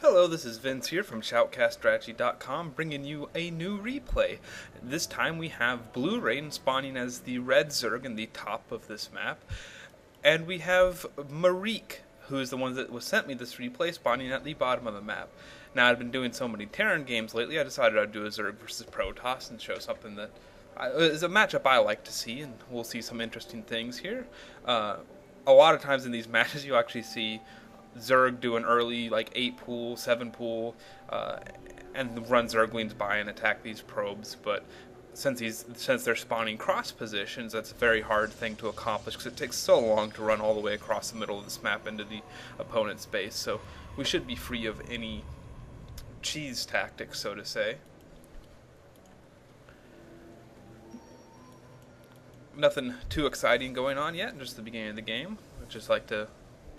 Hello, this is Vince here from Shoutcaststrategy.com bringing you a new replay. This time we have Bluerain spawning as the red Zerg in the top of this map. And we have Maareek, who is the one that was sent me this replay, spawning at the bottom of the map. Now, I've been doing so many Terran games lately, I decided I'd do a Zerg versus Protoss and show something that is a matchup I like to see, and we'll see some interesting things here. A lot of times in these matches you actually see Zerg do an early, like, 8 pool, 7 pool, and run Zerglings by and attack these probes, but since they're spawning cross positions, that's a very hard thing to accomplish, because it takes so long to run all the way across the middle of this map into the opponent's base, so we should be free of any cheese tactics, so to say. Nothing too exciting going on yet, just the beginning of the game. I'd just like to,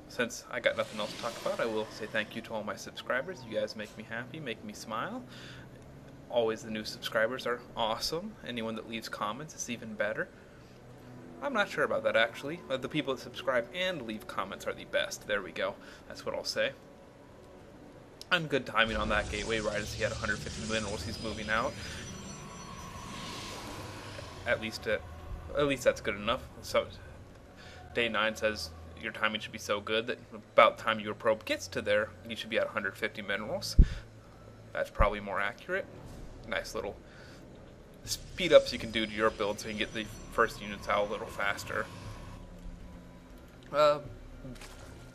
since I got nothing else to talk about, I will say thank you to all my subscribers. You guys make me happy, make me smile. Always the new subscribers are awesome. Anyone that leaves comments is even better. I'm not sure about that, actually. The people that subscribe and leave comments are the best. There we go. That's what I'll say. And good timing on that gateway, right as he had 150 minerals, he's moving out. At least that's good enough. So, day 9 says your timing should be so good that about the time your probe gets to there, you should be at 150 minerals. That's probably more accurate. Nice little speed ups you can do to your build so you can get the first units out a little faster.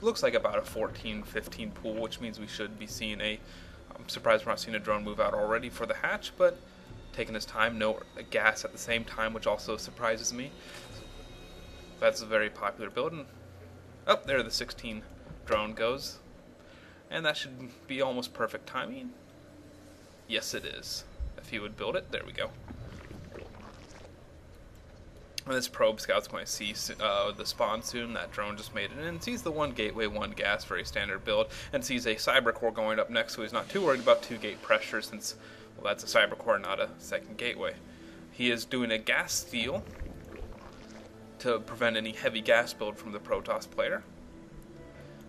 Looks like about a 14-15 pool, which means we should be seeing I'm surprised we're not seeing a drone move out already for the hatch, but taking his time, no gas at the same time, which also surprises me. That's a very popular build. And, oh, there the 16 drone goes. And that should be almost perfect timing. Yes, it is. If he would build it, there we go. And this probe scout's going to see the spawn soon. That drone just made it in. Sees the 1 gateway, 1 gas, very standard build. And sees a cyber core going up next, so he's not too worried about 2 gate pressure since, well, that's a cyber core, not a second gateway. He is doing a gas steal to prevent any heavy gas build from the Protoss player.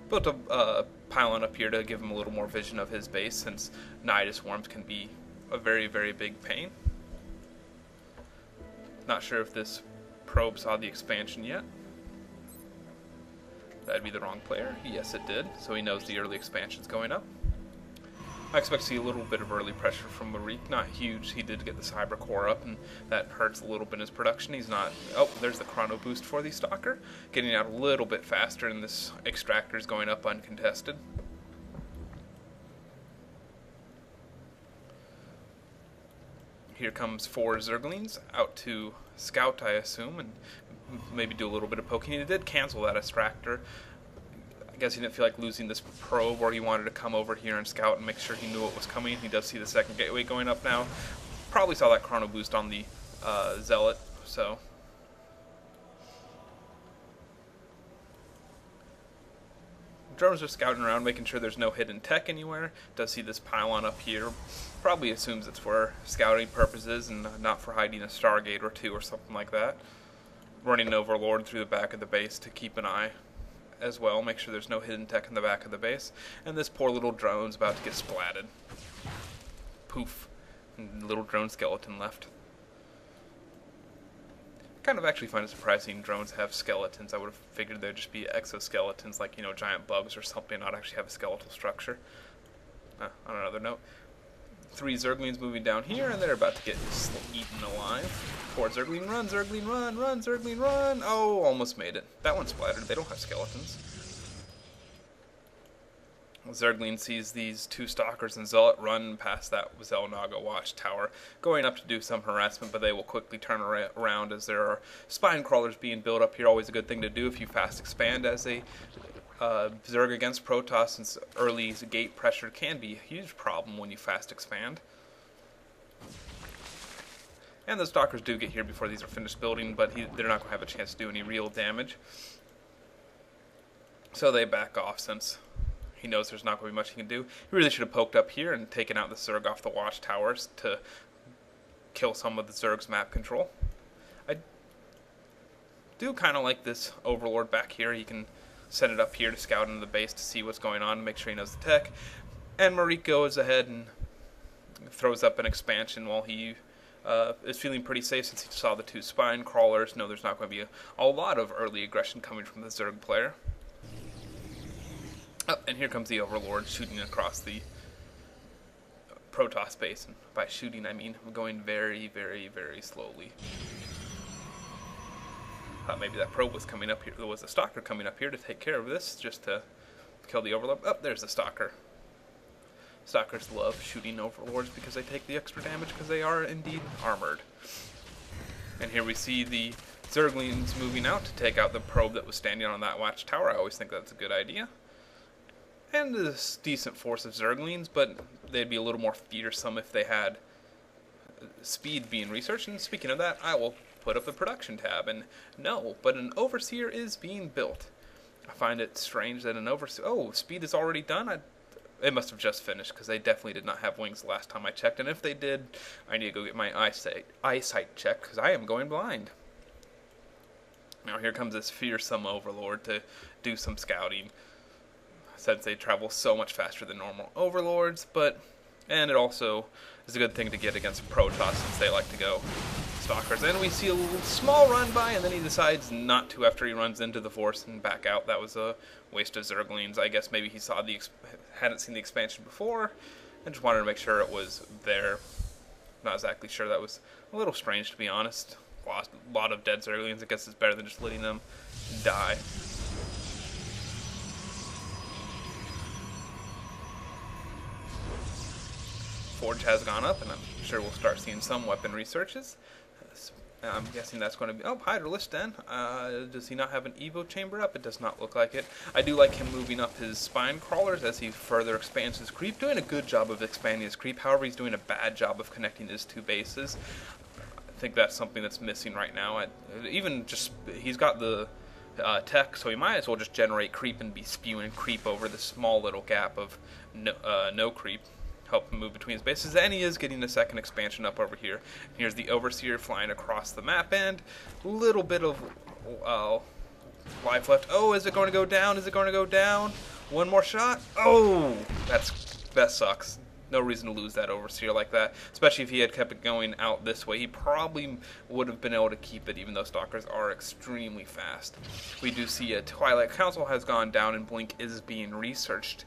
Built a pylon up here to give him a little more vision of his base, since Nidus swarms can be a very, very big pain. Not sure if this probe saw the expansion yet. That'd be the wrong player. Yes, it did, so he knows the early expansion's going up. I expect to see a little bit of early pressure from Maareek. Not huge. He did get the cyber core up, and that hurts a little bit in his production. He's not... Oh, there's the chrono boost for the stalker. Getting out a little bit faster, and this extractor's going up uncontested. Here comes 4 Zerglings out to scout, I assume, and maybe do a little bit of poking. He did cancel that extractor. I guess he didn't feel like losing this probe, or he wanted to come over here and scout and make sure he knew what was coming. He does see the second gateway going up now. Probably saw that chrono boost on the zealot, so... Drones are scouting around, making sure there's no hidden tech anywhere. Does see this pylon up here. Probably assumes it's for scouting purposes and not for hiding a Stargate or 2 or something like that. Running an Overlord through the back of the base to keep an eye as well. Make sure there's no hidden tech in the back of the base. And this poor little drone's about to get splatted. Poof. And little drone skeleton left. Kind of actually find it surprising drones have skeletons. I would have figured they'd just be exoskeletons, like, you know, giant bugs or something, not actually have a skeletal structure. On another note, 3 Zerglings moving down here, and they're about to get eaten alive. 4 Zergling, run, Zergling, run, run, Zergling, run! Oh, almost made it. That one splattered. They don't have skeletons. Zergling sees these 2 stalkers and Zealot run past that Zelnaga watchtower, going up to do some harassment, but they will quickly turn around as there are spine crawlers being built up here. Always a good thing to do if you fast expand as a Zerg against Protoss, since early gate pressure can be a huge problem when you fast expand. And the stalkers do get here before these are finished building, but they're not going to have a chance to do any real damage. So they back off since he knows there's not going to be much he can do. He really should have poked up here and taken out the Zerg off the watchtowers to kill some of the Zerg's map control. I do kind of like this Overlord back here. He can set it up here to scout into the base to see what's going on, make sure he knows the tech. And maareek goes ahead and throws up an expansion while he is feeling pretty safe since he saw the 2 spine crawlers. No, there's not going to be a lot of early aggression coming from the Zerg player. Oh, and here comes the Overlord shooting across the Protoss base. And by shooting, I mean going very, very, very slowly. Thought maybe that probe was coming up here. There was a stalker coming up here to take care of this, just to kill the Overlord. Oh, there's the stalker. Stalkers love shooting Overlords because they take the extra damage because they are indeed armored. And here we see the Zerglings moving out to take out the probe that was standing on that watchtower. I always think that's a good idea. And a decent force of Zerglings, but they'd be a little more fearsome if they had speed being researched. And speaking of that, I will put up the production tab. And no, but an Overseer is being built. I find it strange that an Overseer... Oh, speed is already done? It must have just finished, because they definitely did not have wings the last time I checked. And if they did, I need to go get my eyesight checked, because I am going blind. Now here comes this fearsome Overlord to do some scouting, since they travel so much faster than normal Overlords. And it also is a good thing to get against Protoss, since they like to go stalkers. And we see a little small run by, and then he decides not to after he runs into the force and back out. That was a waste of Zerglings. I guess maybe he hadn't seen the expansion before and just wanted to make sure it was there. Not exactly sure. That was a little strange, to be honest. A lot of dead Zerglings. I guess it's better than just letting them die. Forge has gone up, and I'm sure we'll start seeing some weapon researches. I'm guessing that's going to be... Oh, Hydralisk then. Does he not have an Evo chamber up? It does not look like it. I do like him moving up his spine crawlers as he further expands his creep. Doing a good job of expanding his creep. However, he's doing a bad job of connecting his 2 bases. I think that's something that's missing right now. He's got the tech, so he might as well just generate creep and be spewing creep over the small little gap of no creep. Help him move between his bases, and he is getting the second expansion up over here. Here's the Overseer flying across the map, and a little bit of life left. Oh, is it going to go down? Is it going to go down? One more shot. Oh, that sucks. No reason to lose that Overseer like that, especially if he had kept it going out this way. He probably would have been able to keep it, even though Stalkers are extremely fast. We do see a Twilight Council has gone down, and Blink is being researched.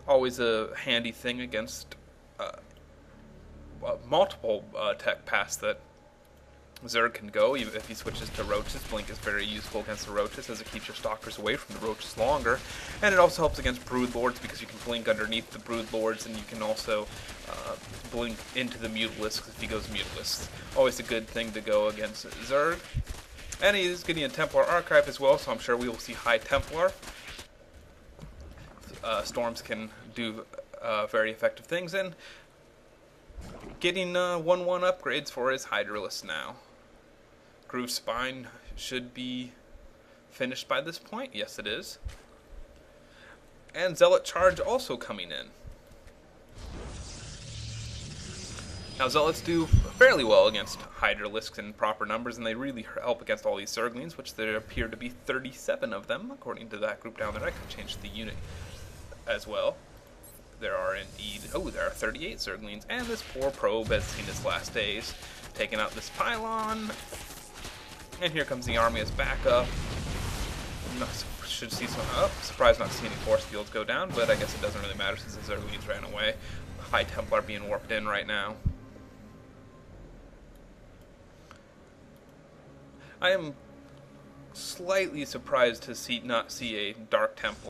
Always a handy thing against multiple tech paths that Zerg can go. Even if he switches to Roaches, Blink is very useful against the Roaches, as it keeps your Stalkers away from the Roaches longer. And it also helps against Broodlords, because you can blink underneath the Broodlords, and you can also blink into the Mutalisks if he goes Mutalisks. Always a good thing to go against Zerg. And he is getting a Templar Archive as well, so I'm sure we will see High Templar. Storms can do very effective things, and getting 1-1 upgrades for his Hydralisk now. Groove Spine should be finished by this point. Yes, it is. And Zealot Charge also coming in. Now, Zealots do fairly well against Hydralisks in proper numbers, and they really help against all these Zerglings, which there appear to be 37 of them, according to that group down there. I could change the unit as well. There are indeed... Oh, there are 38 Zerglings, and this poor probe has seen its last days. Taking out this pylon. And here comes the army as backup. Should see some... Oh, surprised not to see any force fields go down, but I guess it doesn't really matter since the Zerglings ran away. High Templar being warped in right now. I am slightly surprised to not see a Dark Templar